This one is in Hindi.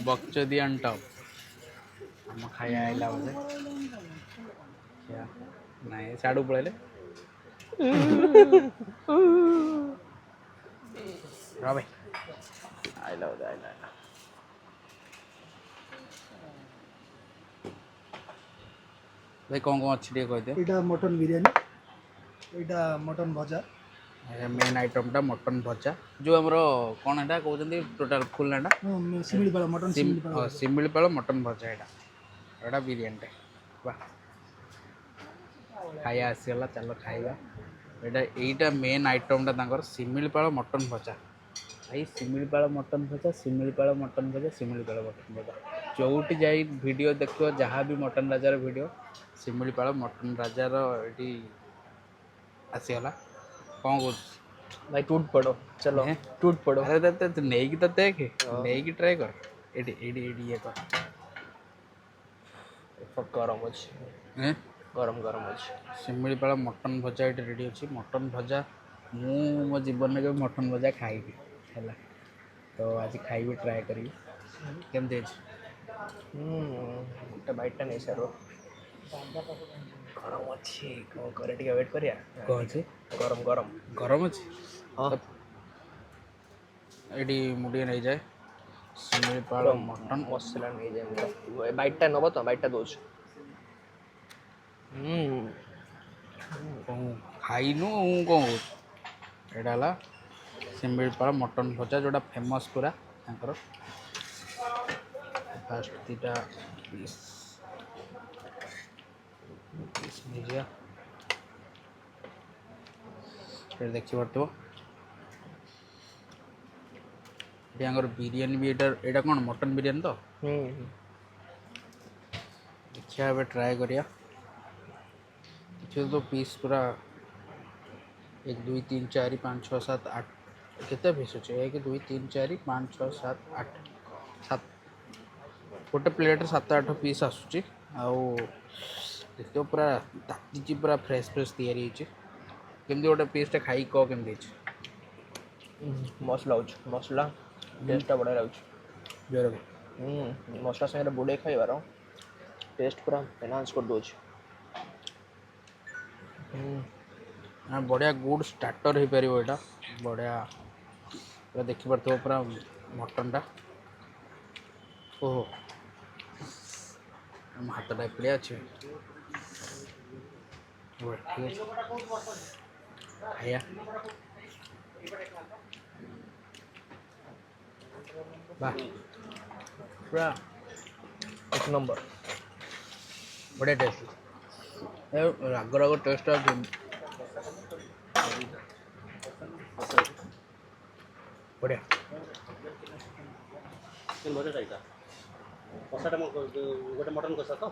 बक्चदी एंड टॉप हम खाया आइला बोले क्या नहीं साड़ू पड़े रा भाई आइला बोले आइला भाई कौन अच्छी टे कहते एटा मटन बिरयानी एटा मटन भजा मेन आइटमटा मटन भजा जो आमर कौन है कहते टोटाल फुल नाटा शिमिलीपाଳ मटन शिमिलीपाଳ शिमिलीपाल मटन भजा यहाँ बिरयानी वाह खाया आसीगला चलो खाइबा एटा मेन आइटमटा शिमिलीपाल मटन भजा भाई शिमिलीपाल मटन भजा शिमिलीपाल मटन भजा शिमिलीपाल मटन भजा चौटी जाई वीडियो देखो जहाँ भी मटन राजार वीडियो शिमिलीपाल मटन राजार ये आसीगला कौन कह भाई टूट पड़ो चलो टूट पड़ो अरे नहीं तो देख नहीं ट्राई कर एडी एडी एडी ये कर गरम अच्छे हैं गरम गरम अच्छे शिमिलीपाल मटन भजा ये रेडी अच्छी मटन भजा मु मो जीवन में मटन भजा खाइबी है तो आज खाइबी ट्राए करी केमती गोटे बाइटा नहीं सारो गरम अच्छी कौन करे टिके वेट करिया कौन अच्छी गरम गरम गरम अच्छी हाँ ये मुझे नहीं जाए शिमिलीपाल मटन मसला नहीं जाए बाइटा नब तो बाइटा दौच खाइनु कौन एटा शिमिलीपाल मटन भजा जोटा फेमस पूरा तांकर फास्ट दीटा पीस पीस नहीं देखी पार्थ ये बिरयानी भी एटा कौन मटन बिरयानी तो देखिए ए ट्राए करिया तो पीस पूरा 1 2 3 4 5 6 7 8 केते पीस अच्छे 1 2 3 4 5 6 7 8 7 गोटे प्लेट 7 8 पीस आसूची आउ देखते पूरा ताती पूरा फ्रेश फ्रेश तैयारी केमती गोटे पीसटा खाई कह केमती मसला मसला टेस्टा बढ़िया लगुच जोर मसला सागे बुड़े खाइबार टेस्ट पूरा एनहांस कर दौच बढ़िया गुड स्टार्टर हो पार यहाँ बढ़िया पूरा देखी पार्थ पूरा मटनटा ओहो हाथटा एपड़े अच्छे ठीक है वाह पूरा एक नंबर बढ़िया टेस्ट राग राग टेस्ट बढ़िया भजा चाहिए कषाटा गोटे मटन कषा तो